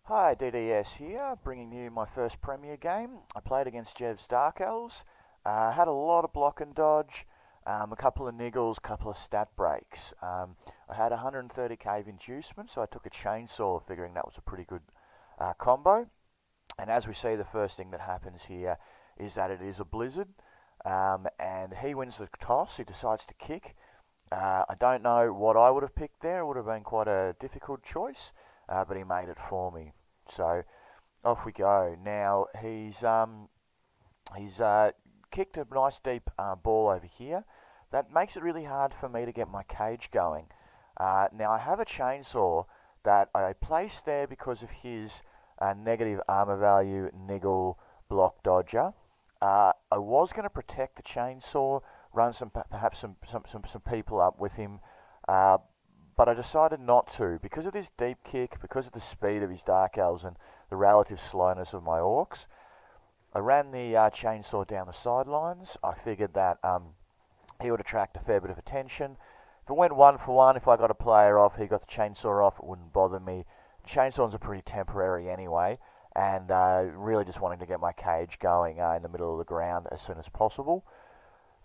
Hi, DDS here, bringing you my first Premier game. I played against Jev's Dark Elves. Had a lot of block and dodge, a couple of niggles, a couple of stat breaks. I had 130 cave inducement, so I took a chainsaw, figuring that was a pretty good combo. And as we see, the first thing that happens here is that it is a blizzard, and he wins the toss. He decides to kick. I don't know what I would have picked there. It would have been quite a difficult choice, but he made it for me. So off we go. Now he's kicked a nice deep ball over here. That makes it really hard for me to get my cage going. Now I have a chainsaw that I placed there because of his negative armor value niggle block dodger. I was going to protect the chainsaw, run perhaps some people up with him, but I decided not to because of this deep kick, because of the speed of his Dark Elves and the relative slowness of my Orcs. I ran the chainsaw down the sidelines. I figured that he would attract a fair bit of attention. If it went 1-for-1, if I got a player off, he got the chainsaw off, it wouldn't bother me. Chainsaws are pretty temporary anyway, and really just wanting to get my cage going in the middle of the ground as soon as possible.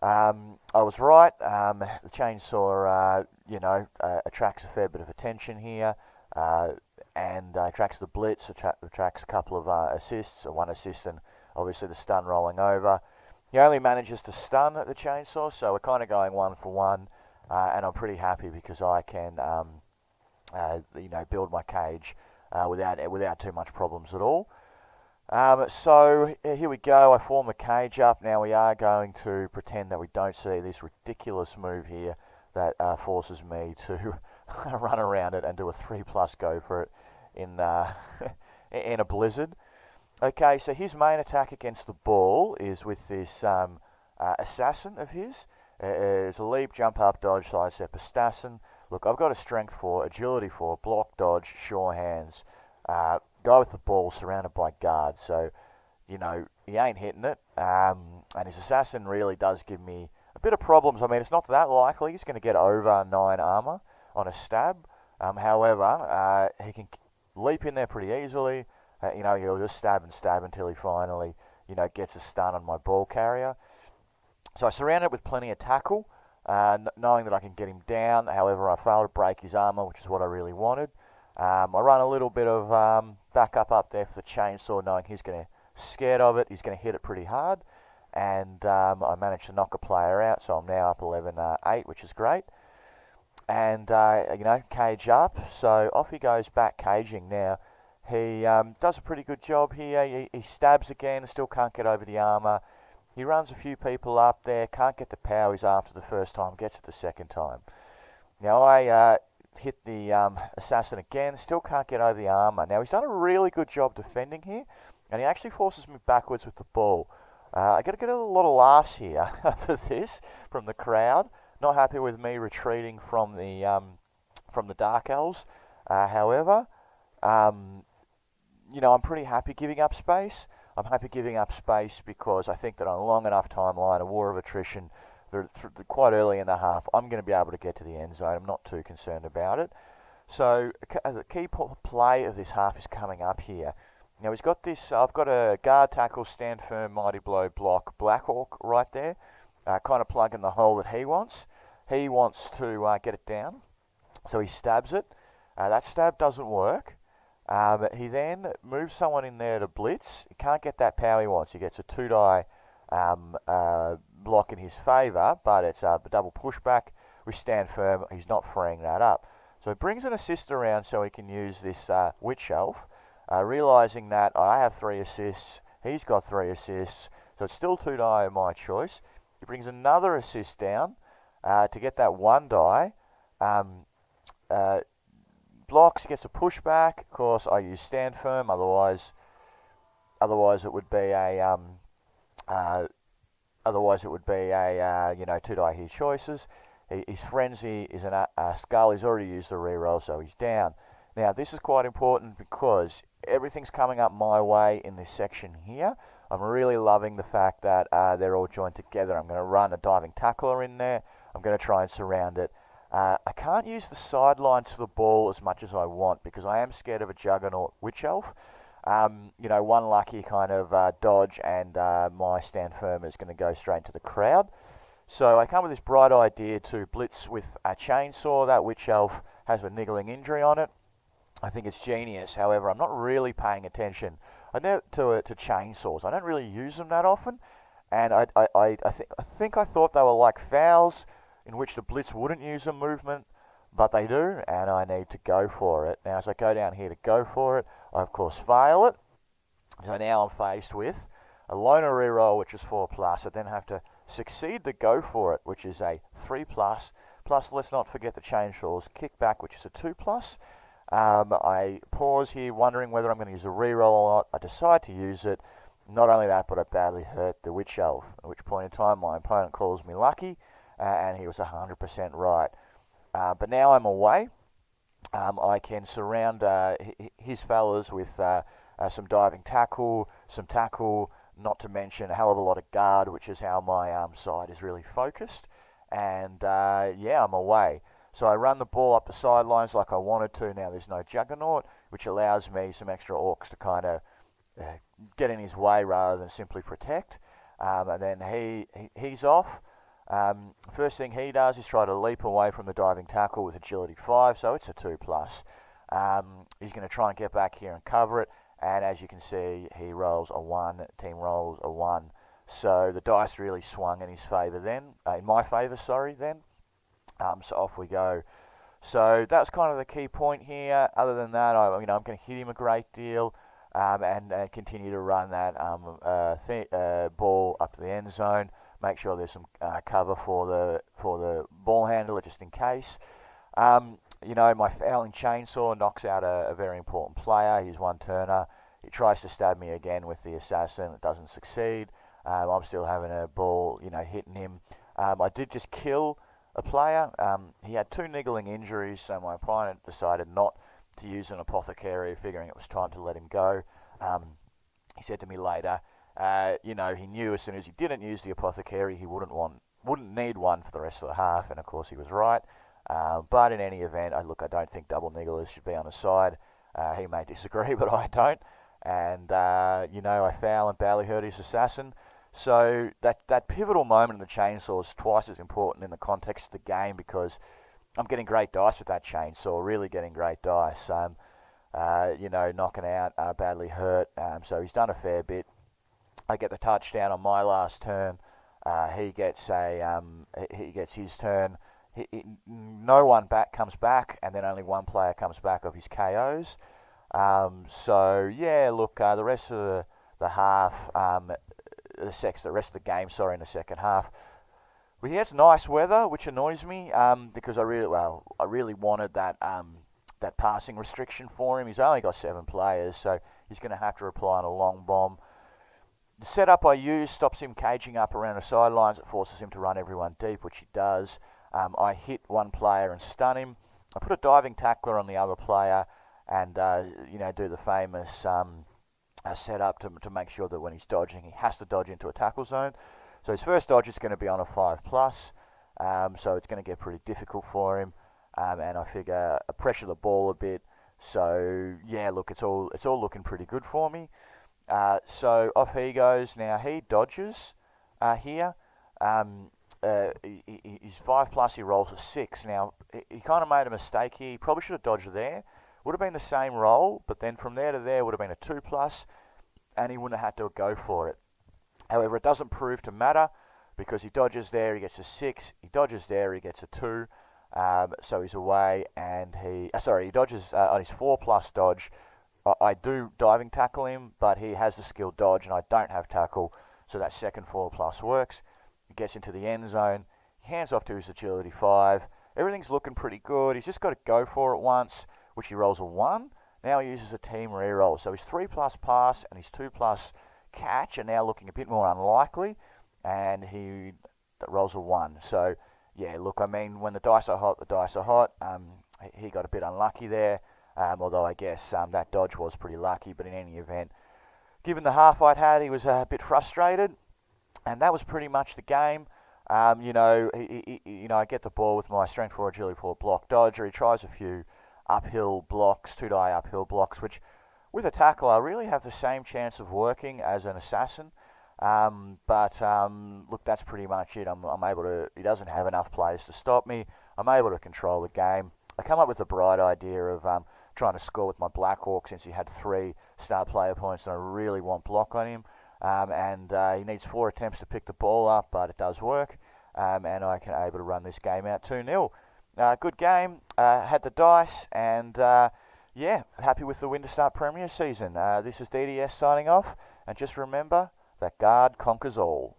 I was right. The chainsaw, attracts a fair bit of attention here, and attracts the blitz, attracts a couple of assists, one assist, and obviously the stun rolling over. He only manages to stun the chainsaw, so we're kind of going 1-for-1, and I'm pretty happy because I can, build my cage without too much problems at all. So here we go. I form the cage up. Now we are going to pretend that we don't see this ridiculous move here that forces me to run around it and do a 3+ go for it in in a blizzard. Okay, so his main attack against the ball is with this assassin of his. It's a leap, jump up, dodge, sidestep, assassin. Look, I've got a strength 4, agility 4, block, dodge, sure hands. Guy with the ball surrounded by guards, so he ain't hitting it. And his assassin really does give me a bit of problems. I mean, it's not that likely he's going to get over 9 armor on a stab. However, he can leap in there pretty easily. He'll just stab and stab until he finally, gets a stun on my ball carrier. So I surround it with plenty of tackle, knowing that I can get him down. However, I fail to break his armor, which is what I really wanted. I run a little bit of backup up there for the chainsaw, knowing he's scared of it. He's going to hit it pretty hard. And I managed to knock a player out, so I'm now up 11-8, which is great. And, cage up. So off he goes back caging now. He does a pretty good job here. He stabs again, still can't get over the armor. He runs a few people up there, can't get the powers after the first time, gets it the second time. Now I hit the assassin again, still can't get over the armor. Now he's done a really good job defending here, and he actually forces me backwards with the ball. I got to get a lot of laughs here for this from the crowd. Not happy with me retreating from the Dark Elves. However, I'm pretty happy giving up space. I'm happy giving up space because I think that on a long enough timeline, a war of attrition, quite early in the half, I'm going to be able to get to the end zone. I'm not too concerned about it. So the key play of this half is coming up here. Now he's got this, I've got a guard, tackle, stand firm, mighty blow, block, Black Orc right there, kind of plugging the hole that he wants. He wants to get it down, so he stabs it. That stab doesn't work. He then moves someone in there to blitz. He can't get that power he wants. He gets a 2-die block in his favour, but it's a double pushback. We stand firm. He's not freeing that up. So he brings an assist around so he can use this Witch Elf, realising that I have 3 assists, he's got 3 assists, so it's still 2-die of my choice. He brings another assist down to get that 1-die. Blocks, gets a pushback. Of course, I use stand firm. Otherwise it would be a 2-die here choices. His frenzy is a skull. He's already used the reroll, so he's down. Now this is quite important because everything's coming up my way in this section here. I'm really loving the fact that they're all joined together. I'm going to run a diving tackler in there. I'm going to try and surround it I can't use the sidelines to the ball as much as I want because I am scared of a Juggernaut Witch Elf. You know, one lucky kind of dodge and my stand firm is going to go straight into the crowd. So I come with this bright idea to blitz with a chainsaw. That Witch Elf has a niggling injury on it. I think it's genius. However, I'm not really paying attention to chainsaws. I don't really use them that often. And I thought they were like fouls in which the blitz wouldn't use a movement, but they do, and I need to go for it. Now, as I go down here to go for it, I of course fail it. So now I'm faced with a loner reroll, which is 4+. I then have to succeed to go for it, which is a 3+. Plus, let's not forget the chainsaw's kickback, which is a 2+. I pause here, wondering whether I'm going to use a reroll or not. I decide to use it. Not only that, but I badly hurt the Witch Elf, at which point in time my opponent calls me lucky, and he was 100% right. But now I'm away. I can surround his fellas with some diving tackle, some tackle, not to mention a hell of a lot of guard, which is how my side is really focused. And yeah, I'm away. So I run the ball up the sidelines like I wanted to. Now there's no Juggernaut, which allows me some extra Orcs to kind of get in his way rather than simply protect. And then he's off. First thing he does is try to leap away from the diving tackle with agility 5, so it's a 2+. He's going to try and get back here and cover it, and as you can see, he rolls a 1, team rolls a 1. So the dice really swung in his favour then, in my favour, sorry, then. So off we go. So that's kind of the key point here. Other than that, I'm going to hit him a great deal and continue to run that ball up to the end zone. Make sure there's some cover for the ball handler just in case. You know, my fouling chainsaw knocks out a very important player. He's one turner. He tries to stab me again with the assassin. It doesn't succeed. I'm still having a ball, you know, hitting him. I did just kill a player. He had 2 niggling injuries, so my opponent decided not to use an apothecary, figuring it was time to let him go. He said to me later, you know, he knew as soon as he didn't use the apothecary, he wouldn't need one for the rest of the half, and of course he was right. But in any event, I don't think double nigglers should be on his side. He may disagree, but I don't. And you know, I foul and badly hurt his assassin. So that pivotal moment in the chainsaw is twice as important in the context of the game because I'm getting great dice with that chainsaw, really getting great dice. You know, knocking out, badly hurt. So he's done a fair bit. I get the touchdown on my last turn. He gets his turn. No one comes back, and then only one player comes back of his KOs. So yeah, look, the rest of the half, the rest of the game, in the second half, he has nice weather, which annoys me because I really wanted that passing restriction for him. He's only got 7 players, so he's going to have to rely on a long bomb. The setup I use stops him caging up around the sidelines. It forces him to run everyone deep, which he does. I hit one player and stun him. I put a diving tackler on the other player and you know, do the famous setup to make sure that when he's dodging, he has to dodge into a tackle zone. So his first dodge is going to be on a 5+, so it's going to get pretty difficult for him. And I figure I pressure the ball a bit. So yeah, look, it's all looking pretty good for me. So off he goes. Now he dodges here. He's 5+, he rolls a 6. Now he kind of made a mistake here. He probably should have dodged there. Would have been the same roll, but then from there to there would have been a 2+, and he wouldn't have had to go for it. However, it doesn't prove to matter because he dodges there, he gets a 6. He dodges there, he gets a 2. So he's away, and he dodges on his 4+ dodge. I do diving tackle him, but he has the skill dodge, and I don't have tackle, so that second 4+ works. He gets into the end zone. He hands off to his agility 5. Everything's looking pretty good. He's just got to go for it once, which he rolls a 1. Now he uses a team reroll. So his 3+ pass and his 2+ catch are now looking a bit more unlikely, and he rolls a 1. So yeah, look, I mean, when the dice are hot, the dice are hot. He got a bit unlucky there, although I guess that dodge was pretty lucky. But in any event, given the half I'd had, he was a bit frustrated, and that was pretty much the game. I get the ball with my strength 4, agility 4 block dodger. He tries a few uphill blocks, 2-die uphill blocks, which with a tackle I really have the same chance of working as an assassin. Look, that's pretty much it. I'm able to. He doesn't have enough players to stop me. I'm able to control the game. I come up with the bright idea of trying to score with my Black Hawk since he had 3 star player points, and I really want block on him. He needs 4 attempts to pick the ball up, but it does work. And I can able to run this game out 2-0. Good game. Had the dice, and yeah, happy with the Winter Start Premier season. This is DDS signing off, and just remember that God conquers all.